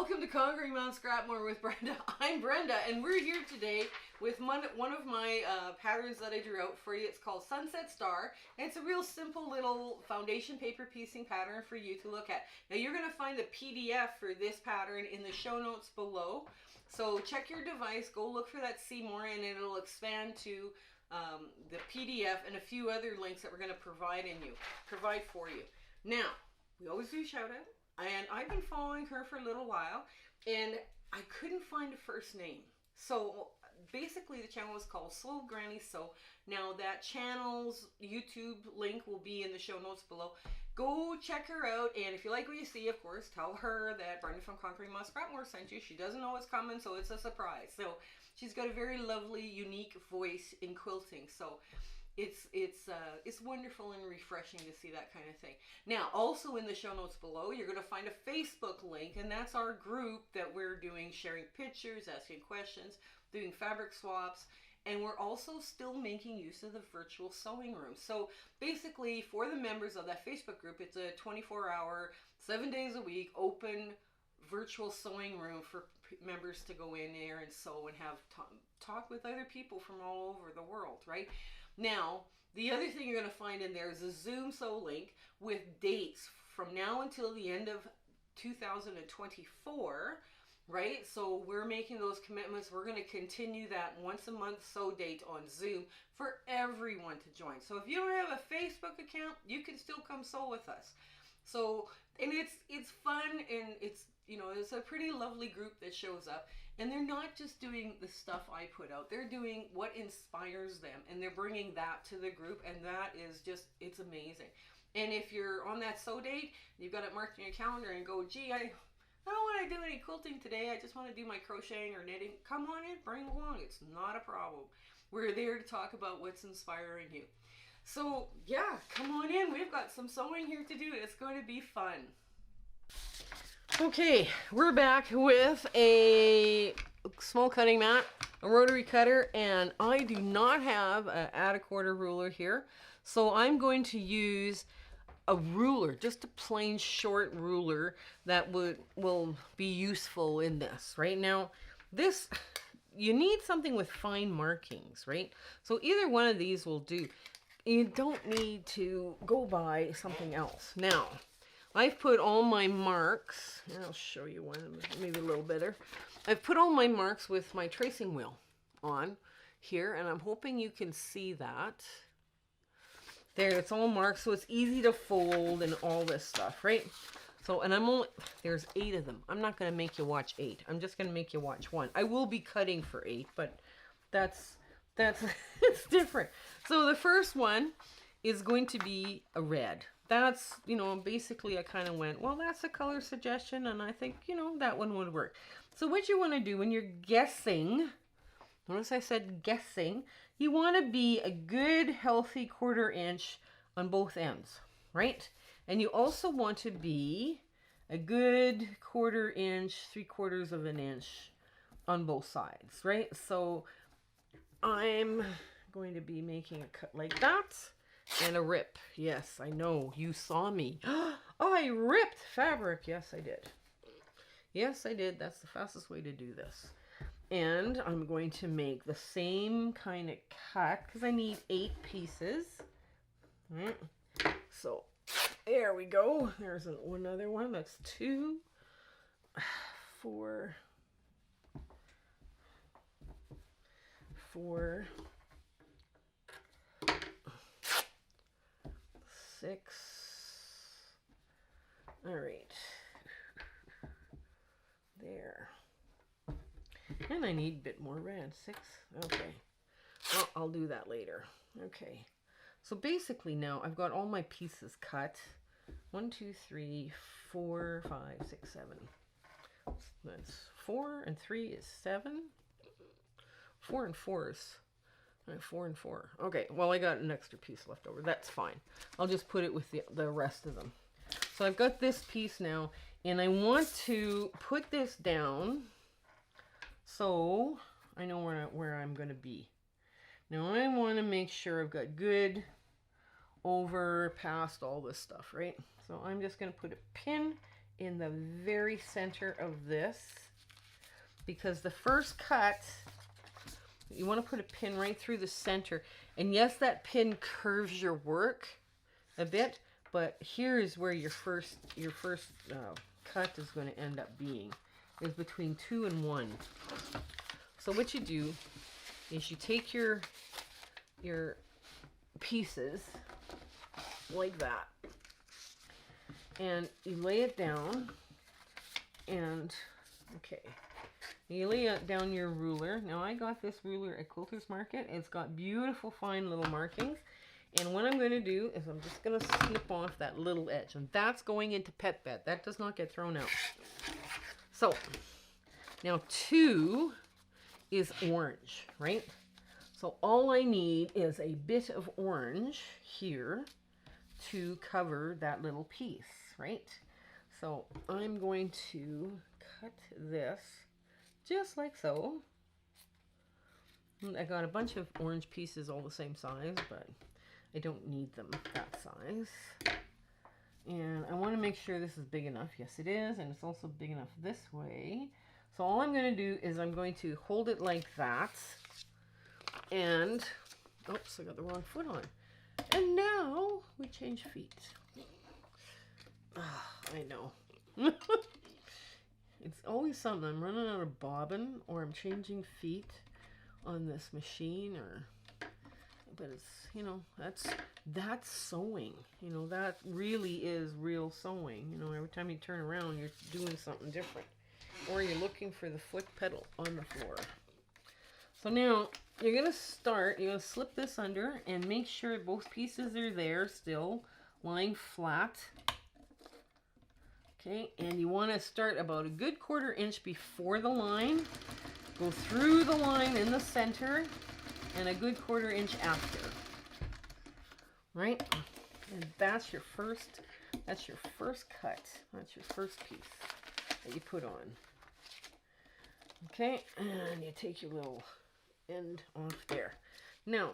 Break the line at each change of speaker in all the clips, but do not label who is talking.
Welcome to Conquering Mount Scrapmore with Brenda. I'm Brenda, and we're here today with one of my patterns that I drew out for you. It's called Sunset Star, and it's a real simple little foundation paper piecing pattern for you to look at. Now you're going to find the PDF for this pattern in the show notes below. So check your device, go look for that see more, and it'll expand to the PDF and a few other links that we're going to provide for you. Now, we always do shout out. And I've been following her for a little while, and I couldn't find a first name. So basically the channel is called Slow Granny Sew. Now that channel's YouTube link will be in the show notes below. Go check her out, and if you like what you see, of course, tell her that Brenda from Conquering Mount Scrapmore sent you. She doesn't know what's coming, so it's a surprise. So she's got a very lovely, unique voice in quilting. So it's wonderful and refreshing to see that kind of thing. Now, also in the show notes below, you're going to find a Facebook link, and that's our group that we're doing, sharing pictures, asking questions, doing fabric swaps, and we're also still making use of the virtual sewing room. So basically, for the members of that Facebook group, it's a 24-hour, 7 days a week, open virtual sewing room for members to go in there and sew and have talk with other people from all over the world, right? Now, the other thing you're going to find in there is a Zoom sew link with dates from now until the end of 2024, right? So we're making those commitments. We're going to continue that once a month sew date on Zoom for everyone to join. So if you don't have a Facebook account, you can still come sew with us. So, and it's fun, and it's a pretty lovely group that shows up, and they're not just doing the stuff I put out. They're doing what inspires them, and they're bringing that to the group, and that is just, it's amazing. And if you're on that sew date, you've got it marked in your calendar and go, gee, I don't want to do any quilting today. I just want to do my crocheting or knitting. Come on in, bring along. It's not a problem. We're there to talk about what's inspiring you. So yeah, come on in. We've got some sewing here to do. It's going to be fun. Okay, we're back with a small cutting mat, a rotary cutter, and I do not have an add a quarter ruler here. So I'm going to use a ruler, just a plain short ruler that will be useful in this. Right now, this, you need something with fine markings, right? So either one of these will do. You don't need to go buy something else. Now, I've put all my marks, and I'll show you one, maybe a little better. I've put all my marks with my tracing wheel on here, and I'm hoping you can see that. There, it's all marked, so it's easy to fold and all this stuff, right? So, and there's 8 of them. I'm not going to make you watch 8. I'm just going to make you watch 1. I will be cutting for 8, but that's it's different. So the first one is going to be a red. That's, basically I kind of went, well, that's a color suggestion, and I think, that one would work. So what you want to do when you're guessing, notice I said guessing, you want to be a good healthy 1/4 inch on both ends, right? And you also want to be a good 1/4 inch, 3/4 of an inch on both sides, right? So I'm going to be making a cut like that. And a rip. Yes, I know. You saw me. Oh, I ripped fabric. Yes, I did. Yes, I did. That's the fastest way to do this. And I'm going to make the same kind of cut because I need 8 pieces. All right. So there we go. There's another one. That's 2, 4, 6. All right. There. And I need a bit more red. 6. Okay. Well, I'll do that later. Okay. So basically now I've got all my pieces cut. 1, 2, 3, 4, 5, 6, 7. That's 4 and 3 is 7. 4 and 4 is 4 and 4. Okay, well, I got an extra piece left over. That's fine. I'll just put it with the rest of them. So I've got this piece now, and I want to put this down so I know where I'm going to be. Now I want to make sure I've got good over past all this stuff, right? So I'm just going to put a pin in the very center of this, because the first cut, you want to put a pin right through the center. And yes, that pin curves your work a bit, but here is where your first cut is going to end up being, is between 2 and 1. So what you do is you take your pieces like that, and you lay it down, and okay, you lay down your ruler. Now I got this ruler at Quilter's Market. It's got beautiful fine little markings, and what I'm going to do is I'm just going to snip off that little edge, and that's going into pet bed. That does not get thrown out. So now 2 is orange, right? So all I need is a bit of orange here to cover that little piece, right? So I'm going to cut this just like so. I got a bunch of orange pieces all the same size, but I don't need them that size. And I want to make sure this is big enough. Yes, it is, and it's also big enough this way. So all I'm going to do is I'm going to hold it like that. And, oops, I got the wrong foot on. And now we change feet. I know. It's always something. I'm running out of bobbin, or I'm changing feet on this machine, but it's, you know, that's sewing. You know, that really is real sewing. You know, every time you turn around, you're doing something different, or you're looking for the foot pedal on the floor. So now you're going to slip this under and make sure both pieces are there still, lying flat. Okay, and you want to start about a good 1/4 inch before the line, go through the line in the center, and a good 1/4 inch after. Right? And that's your first cut. That's your first piece that you put on. Okay, and you take your little end off there. Now,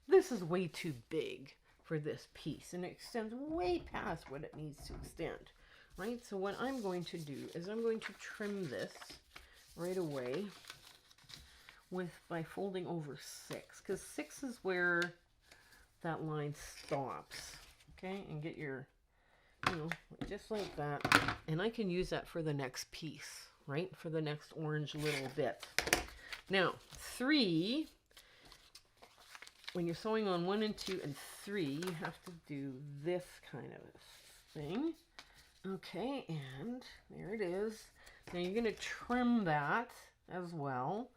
this is way too big for this piece, and it extends way past what it needs to extend, right? So what I'm going to do is I'm going to trim this right away by folding over 6, because 6 is where that line stops. Okay, and get your, you know, just like that, and I can use that for the next piece, right? For the next orange little bit. Now, 3, when you're sewing on 1 and 2 and 3, you have to do this kind of thing. Okay, and there it is. Now you're going to trim that as well.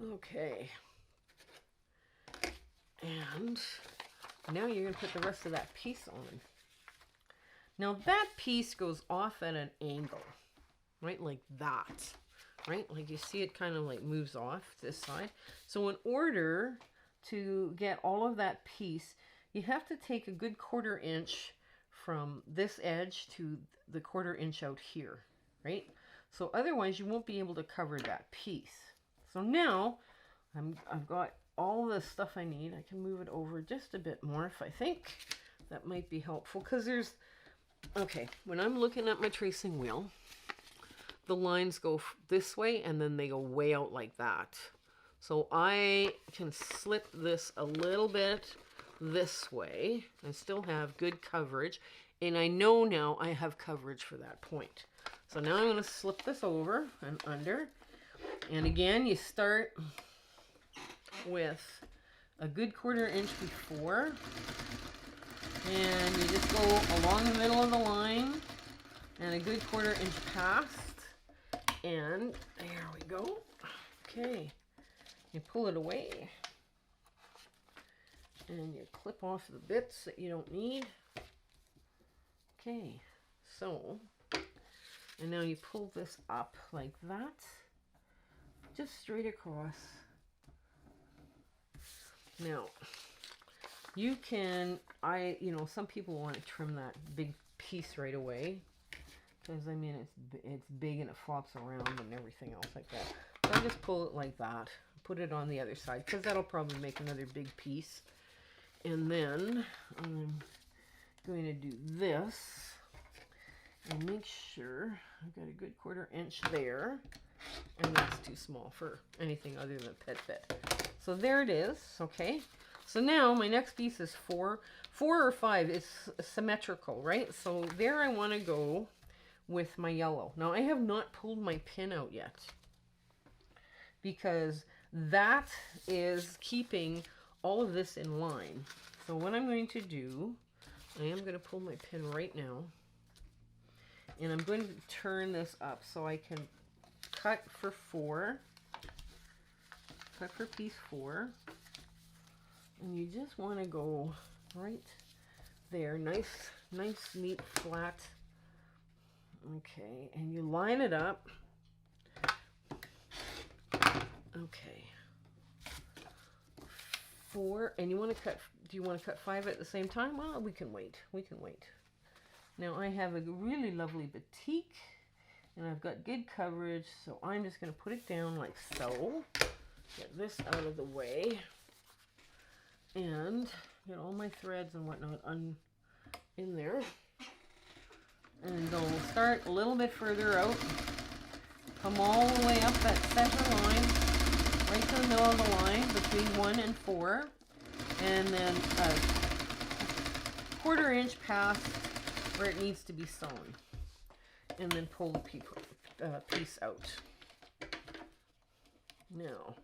Okay. And now you're going to put the rest of that piece on. Now that piece goes off at an angle, right? Like that. Right? Like you see it kind of like moves off this side. So in order to get all of that piece, you have to take a good 1/4 inch from this edge to the 1/4 inch out here, right? So otherwise you won't be able to cover that piece. So now I've got all the stuff I need. I can move it over just a bit more if I think that might be helpful, because okay, when I'm looking at my tracing wheel, the lines go this way and then they go way out like that. So I can slip this a little bit this way and still have good coverage. And I know now I have coverage for that point. So now I'm going to slip this over and under. And again, you start with a good 1/4 inch before. And you just go along the middle of the line and a good 1/4 inch past. And there we go. Okay, you pull it away and you clip off the bits that you don't need. Okay, so, and now you pull this up like that, just straight across. Now, you can, you know, some people want to trim that big piece right away, because I mean it's big and it flops around and everything else like that. So I just pull it like that, put it on the other side, because that'll probably make another big piece. And then I'm going to do this and make sure I've got a good 1/4 inch there, and that's too small for anything other than a pet bed. So there it is. Okay, so now my next piece is 4 or 5. It's symmetrical, right? So there I want to go with my yellow. Now I have not pulled my pin out yet because that is keeping all of this in line. So what I'm going to do, I am going to pull my pin right now, and I'm going to turn this up so I can cut for 4, cut for piece 4, and you just want to go right there, nice, neat, flat. Okay, and you line it up. Okay, 4, and you want to cut, do you want to cut 5 at the same time? Well, we can wait. Now I have a really lovely batik, and I've got good coverage, so I'm just going to put it down like so. Get this out of the way, and get all my threads and whatnot in there. And go start a little bit further out, come all the way up that center line, right to the middle of the line between 1 and 4, and then a 1/4 inch past where it needs to be sewn, and then pull the piece out. Now,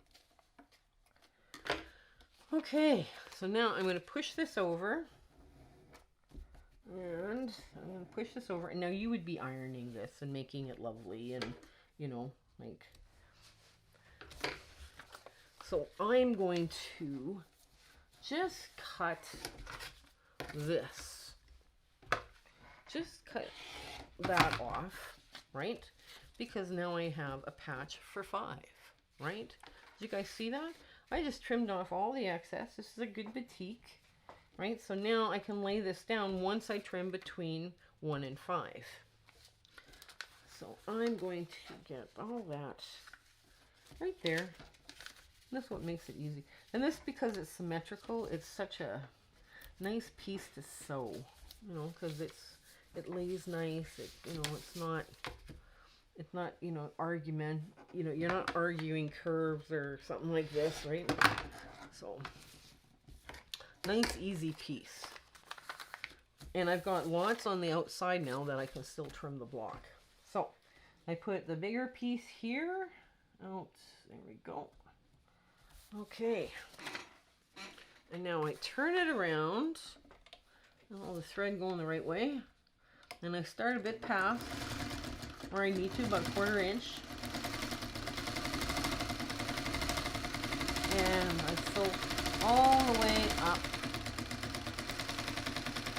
okay, so now I'm going to push this over. And I'm going to push this over. And now you would be ironing this and making it lovely and, you know, like. So I'm going to just cut this. Just cut that off, right? Because now I have a patch for 5, right? Did you guys see that? I just trimmed off all the excess. This is a good batik. Right, so now I can lay this down once I trim between 1 and 5. So I'm going to get all that right there. That's what makes it easy. And this, because it's symmetrical, it's such a nice piece to sew, you know, because it lays nice. You know, it's not, you know, you're not arguing curves or something like this, right? So nice, easy piece. And I've got lots on the outside now that I can still trim the block. So I put the bigger piece here out. There we go. Okay. And now I turn it around. All the thread going the right way. And I start a bit past where I need to, about 1/4 inch. And I sew all the way up,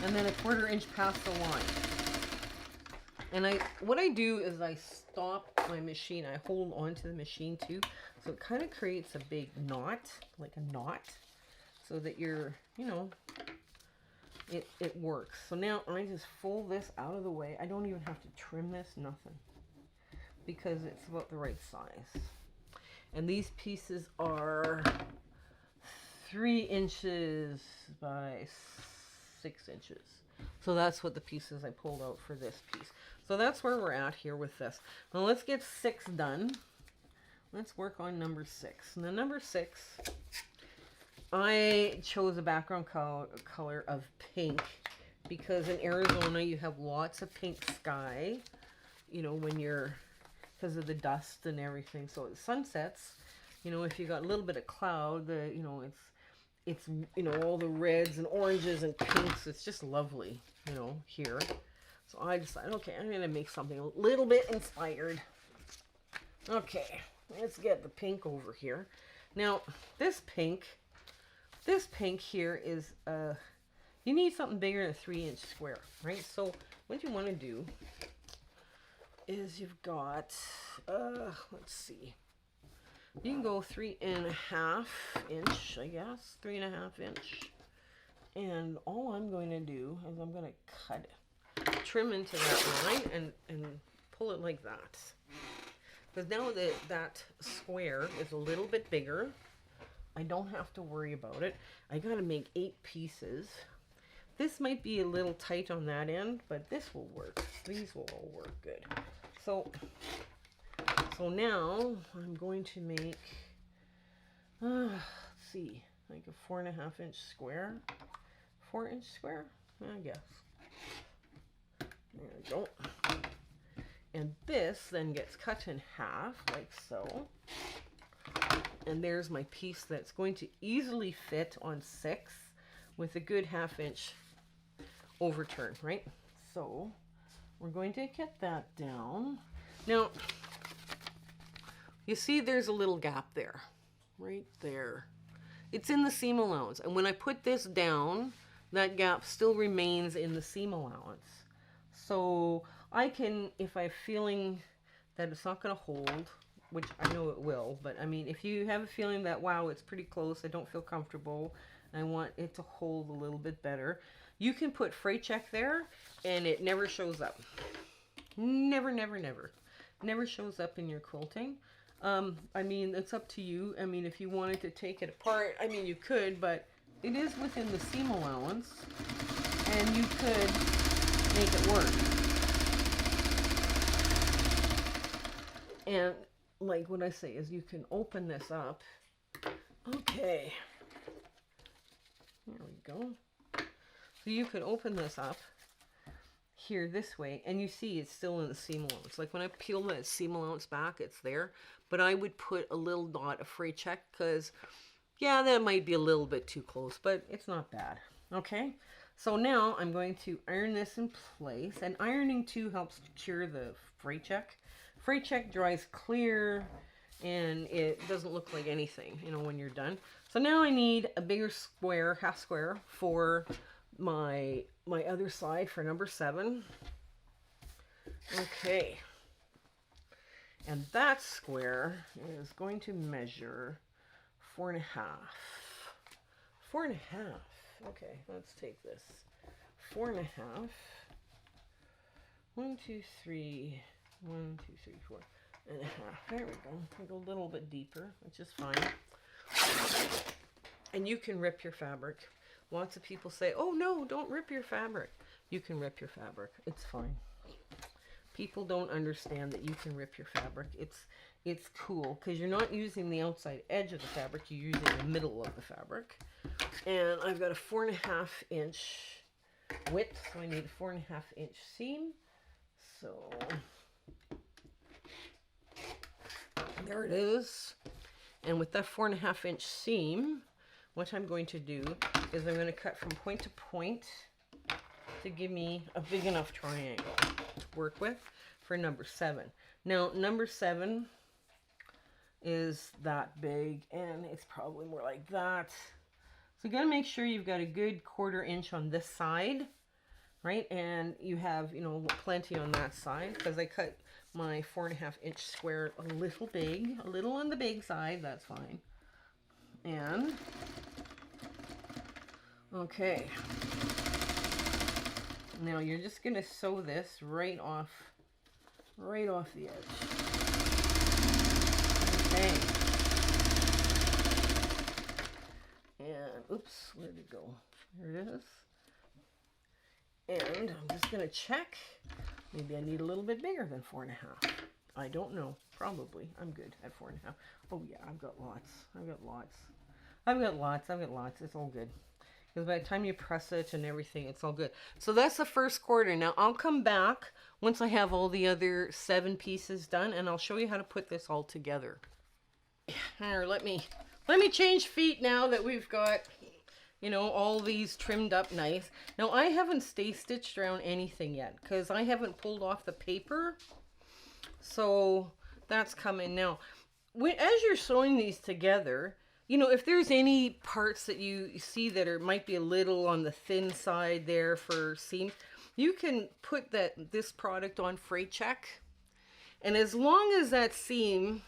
and then a 1/4 inch past the line. And what I do is I stop my machine. I hold onto the machine too, so it kind of creates a big knot, like a knot, so that you're, you know, it works. So now I just fold this out of the way. I don't even have to trim this, nothing, because it's about the right size. And these pieces are 3 inches by 6 inches. So that's what the pieces I pulled out for this piece. So that's where we're at here with this. Now let's get 6 done. Let's work on number 6. Now number 6, I chose a background color of pink because in Arizona you have lots of pink sky, you know, when you're, because of the dust and everything. So at sunsets, you know, if you got a little bit of cloud, you know, it's you know, all the reds and oranges and pinks. It's just lovely, you know, here. So I decided, okay, I'm gonna make something a little bit inspired. Okay, let's get the pink over here. Now this pink here is you need something bigger than a 3-inch square, right? So what you want to do is you've got let's see, you can go 3.5 inch, I guess, 3.5 inch. And all I'm going to do is I'm going to cut it, trim into that line and pull it like that. Because now that square is a little bit bigger, I don't have to worry about it. I got to make 8 pieces. This might be a little tight on that end, but this will work. These will all work good. So now I'm going to make, let's see, like a 4.5 inch square, 4 inch square, I guess. There we go. And this then gets cut in half, like so. And there's my piece that's going to easily fit on 6 with a good 1/2 inch overturn, right? So we're going to get that down. Now, you see there's a little gap there, right there. It's in the seam allowance. And when I put this down, that gap still remains in the seam allowance. So I can, if I'm feeling that it's not going to hold, which I know it will, but I mean, if you have a feeling that, wow, it's pretty close, I don't feel comfortable, I want it to hold a little bit better, you can put freight check there and it never shows up. Never, never, never. Never shows up in your quilting. I mean, it's up to you. I mean, if you wanted to take it apart, I mean, you could, but it is within the seam allowance and you could make it work. And like what I say is you can open this up. Okay. There we go. So you could open this up here this way, and you see it's still in the seam allowance. Like when I peel that seam allowance back, it's there. But I would put a little dot of freight check because, yeah, that might be a little bit too close, but it's not bad. Okay, so now I'm going to iron this in place, and ironing too helps cure the freight check. Freight check dries clear, and it doesn't look like anything, you know, when you're done. So now I need a bigger square, half square, for my other side for number 7. Okay. And that square is going to measure 4.5. 4.5. Okay, let's take this. 4.5. 1, 2, 3. 1, 2, 3, 4.5. There we go. I go a little bit deeper, which is fine. And you can rip your fabric. Lots of people say, oh no, don't rip your fabric. You can rip your fabric. It's fine. People don't understand that you can rip your fabric. It's cool because you're not using the outside edge of the fabric. You're using the middle of the fabric. And I've got a 4.5 inch width, so I need a 4.5 inch seam. So there it is. And with that 4.5 inch seam, what I'm going to do is I'm going to cut from point to point to give me a big enough triangle to work with for number 7. Now, number 7 is that big, and it's probably more like that. So you got to make sure you've got a good 1/4 inch on this side, right? And you have, you know, plenty on that side, because I cut my 4.5 inch square a little big, a little on the big side. That's fine. And okay, now you're just gonna sew this right off the edge. Okay. And oops, where'd it go? Here it is. And I'm just gonna check. Maybe I need a little bit bigger than 4.5. I don't know. Probably. I'm good at 4.5. Oh yeah, I've got lots. I've got lots. It's all good. Because by the time you press it and everything, it's all good. So that's the first 1/4. Now I'll come back once I have all the other 7 pieces done, and I'll show you how to put this all together. Here, let me change feet now that we've got, you know, all these trimmed up nice. Now I haven't stay stitched around anything yet because I haven't pulled off the paper. So that's coming now. As you're sewing these together, you know, if there's any parts that you see that might be a little on the thin side there for seams, you can put this product on freight check. And as long as that seam,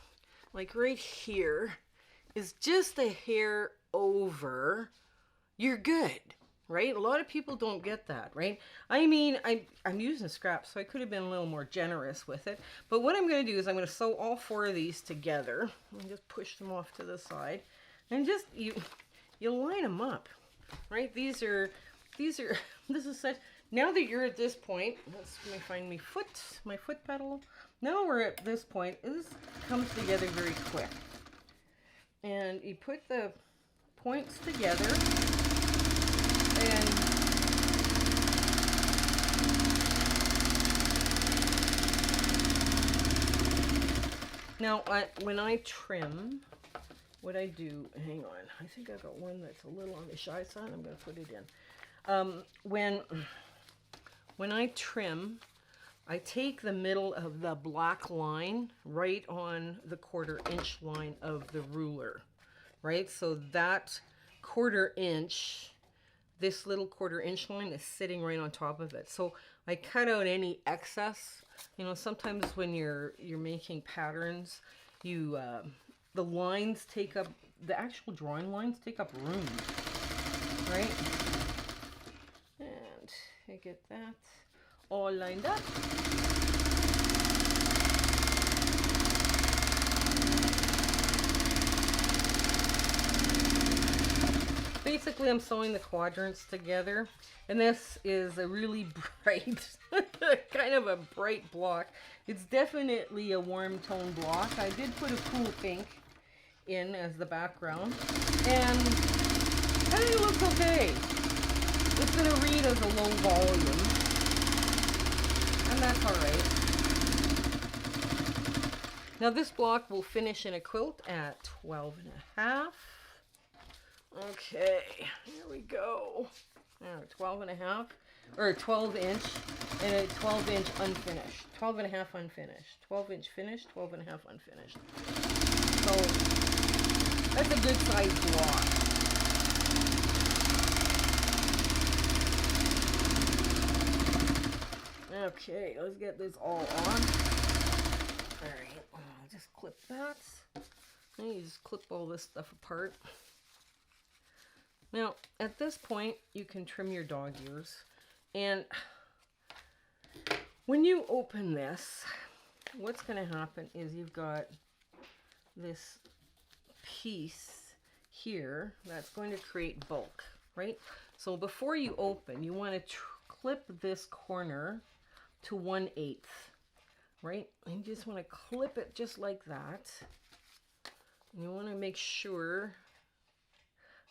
like right here, is just a hair over, you're good, right? A lot of people don't get that, right? I mean, I'm using scraps, so I could have been a little more generous with it. But what I'm going to do is I'm going to sew all 4 of these together and just push them off to the side. And just, you line them up, right? These are these are, this is such, now that you're at this point, let me find my foot pedal. Now we're at this point, this comes together very quick. And you put the points together, and now when I trim, what I do, hang on, I think I got one that's a little on the shy side. I'm going to put it in. When I trim, I take the middle of the black line right on the 1/4 inch line of the ruler, right? So that 1/4 inch, this little 1/4 inch line is sitting right on top of it. So I cut out any excess. You know, sometimes when you're making patterns, you the lines take up, the actual drawing lines take up room, right? And I get that all lined up. Basically, I'm sewing the quadrants together, and this is a really bright, kind of a bright block. It's definitely a warm tone block. I did put a cool pink in as the background, and I think it looks okay. It's going to read as a low volume, and that's all right. Now this block will finish in a quilt at 12.5. Okay, here we go. Now 12.5, or 12 inch, and a 12 inch unfinished. 12.5 unfinished. 12 inch finished, 12.5 unfinished. So that's a good size block. Okay, let's get this all on. Alright, I'll just clip that. And you just clip all this stuff apart. Now, at this point, you can trim your dog ears. And when you open this, what's going to happen is you've got this piece here that's going to create bulk, right? So before you open, you want to clip this corner to 1/8, right? And you just want to clip it just like that. And you want to make sure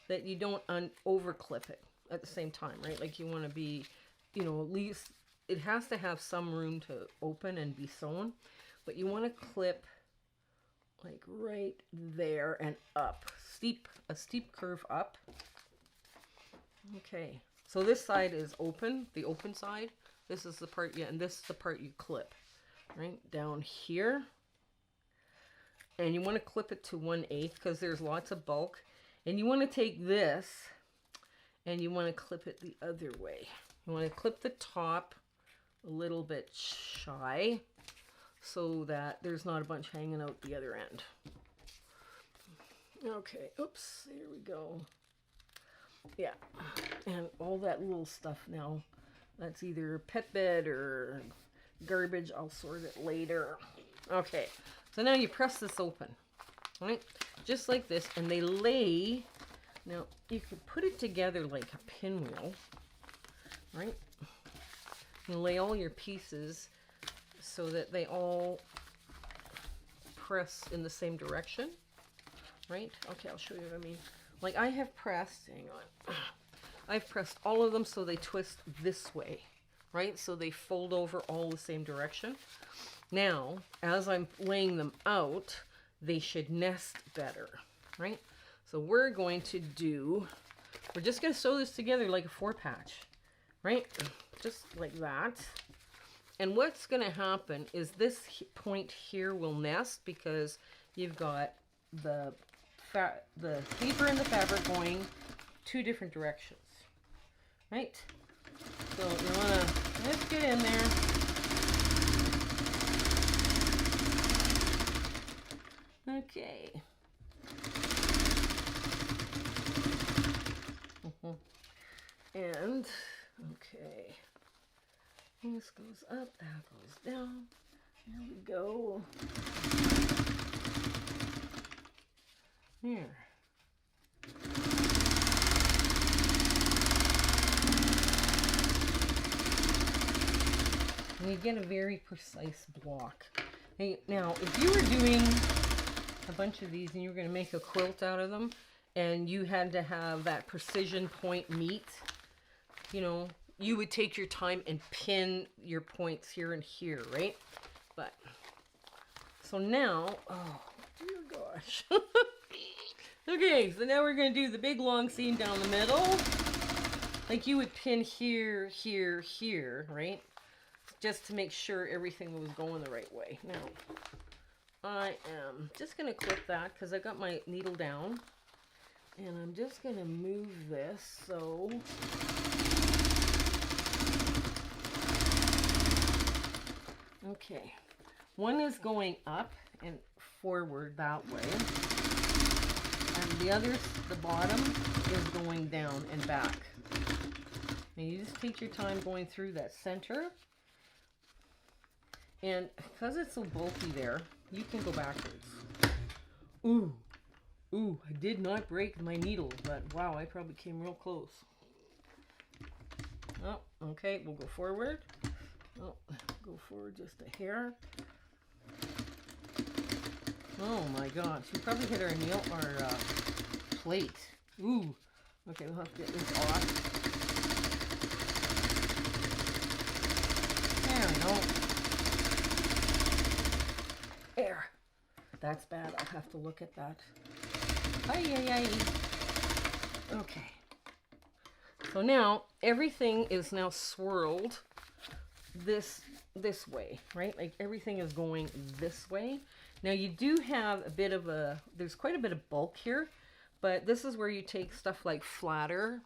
that you don't over clip it at the same time, right? Like you want to be, you know, at least it has to have some room to open and be sewn, but you want to clip like right there and up, a steep curve up. Okay, so this side is open, the open side. This is the part, yeah, and this is the part you clip, right down here. And you want to clip it to 1/8 because there's lots of bulk. And you want to take this and you want to clip it the other way. You want to clip the top a little bit shy so that there's not a bunch hanging out the other end. Okay, oops, there we go. Yeah, and all that little stuff now, that's either pet bed or garbage. I'll sort it later. Okay, so now you press this open, right? Just like this, and they lay. Now you can put it together like a pinwheel, right? You lay all your pieces so that they all press in the same direction, right? Okay, I'll show you what I mean. Like I have pressed, hang on, I've pressed all of them so they twist this way, right? So they fold over all the same direction. Now, as I'm laying them out, they should nest better, right? So we're going to do, we're just going to sew this together like a 4-patch, right? Just like that. And what's going to happen is this point here will nest because you've got the paper and the fabric going 2 different directions, right? So you want to just get in there. Okay. And, okay. This goes up, that goes down. Here we go. Here. you get a very precise block. Hey, now, if you were doing a bunch of these and you were going to make a quilt out of them, and you had to have that precision point meet, you know, you would take your time and pin your points here and here, right? But, so now, oh, dear gosh. Okay, so now we're going to do the big long seam down the middle. Like you would pin here, here, here, right? Just to make sure everything was going the right way. Now, I am just going to clip that because I got my needle down. And I'm just going to move this so... Okay. One is going up and forward that way. And the other, the bottom, is going down and back. And you just take your time going through that center. And because it's so bulky there, you can go backwards. Ooh. Ooh, I did not break my needle, but wow, I probably came real close. Oh, okay, we'll go forward. Oh, go forward just a hair. Oh my gosh, we probably hit our nail, our plate. Ooh, okay, we'll have to get this off. There we go. There. That's bad. I'll have to look at that. Ay, ay, ay. Okay. So now everything is now swirled this way, right? Like everything is going this way. Now you do have a bit of a, there's quite a bit of bulk here, but this is where you take stuff like flatter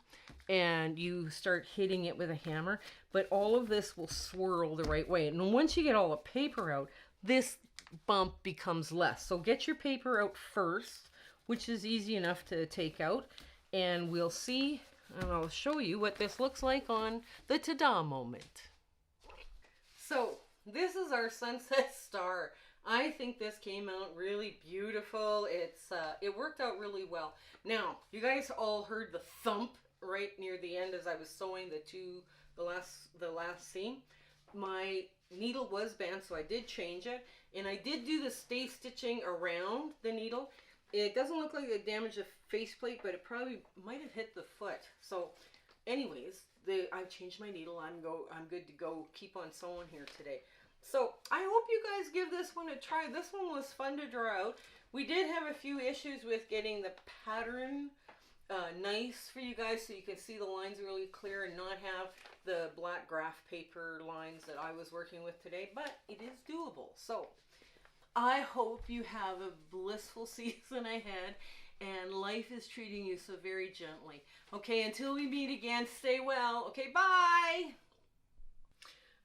and you start hitting it with a hammer, but all of this will swirl the right way. And once you get all the paper out, this bump becomes less. So get your paper out first, which is easy enough to take out, and we'll see, and I'll show you what this looks like on the ta-da moment. So this is our sunset star. I think this came out really beautiful. It worked out really well. Now, you guys all heard the thump right near the end as I was sewing the last seam. My needle was bent, so I did change it, and I did do the stay stitching around the needle. It doesn't look like it damaged the faceplate, but it probably might have hit the foot. So anyways, I've changed my needle. I'm good to go. Keep on sewing here today. So I hope you guys give this one a try. This one was fun to draw out. We did have a few issues with getting the pattern nice for you guys so you can see the lines really clear and not have the black graph paper lines that I was working with today, but it is doable. So I hope you have a blissful season ahead and life is treating you so very gently. Okay, until we meet again, stay well. Okay, bye!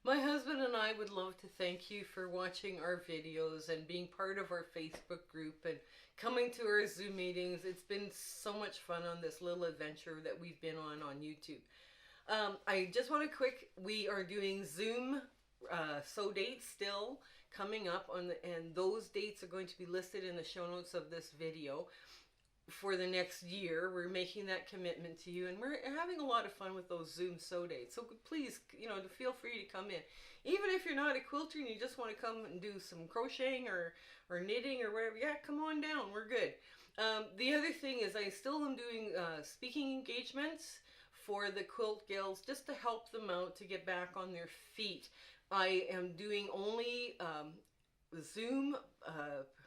My husband and I would love to thank you for watching our videos and being part of our Facebook group and coming to our Zoom meetings. It's been so much fun on this little adventure that we've been on YouTube. I just want to we are doing Zoom sew dates still coming up and those dates are going to be listed in the show notes of this video for the next year. We're making that commitment to you, and we're having a lot of fun with those Zoom sew dates. So please, feel free to come in. Even if you're not a quilter and you just want to come and do some crocheting or knitting or whatever, yeah, come on down. We're good. The other thing is I still am doing speaking engagements for the quilt gals just to help them out to get back on their feet. I am doing only Zoom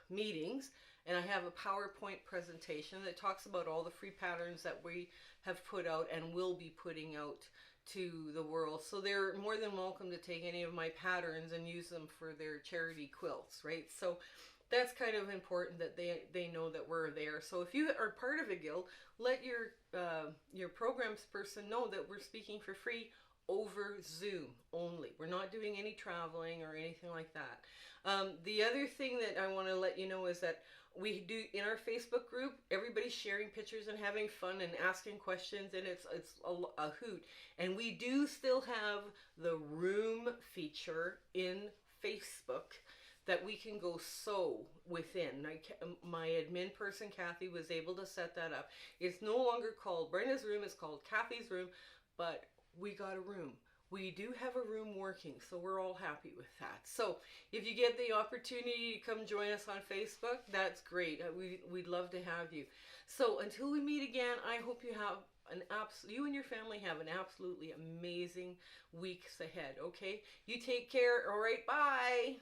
meetings, and I have a PowerPoint presentation that talks about all the free patterns that we have put out and will be putting out to the world. So they're more than welcome to take any of my patterns and use them for their charity quilts, right? So that's kind of important that they know that we're there. So if you are part of a guild, let your programs person know that we're speaking for free over Zoom only. We're not doing any traveling or anything like that. The other thing that I want to let you know is that we do in our Facebook group, everybody's sharing pictures and having fun and asking questions, and it's a hoot. And we do still have the room feature in Facebook that we can go sew within. My admin person, Kathy, was able to set that up. It's no longer called Brenda's room, it's called Kathy's room, but we got a room we do have a room working, so we're all happy with that. So if you get the opportunity to come join us on Facebook, that's great. We'd love to have you. So until we meet again, I hope you have you and your family have an absolutely amazing weeks ahead. Okay, you take care. All right, bye.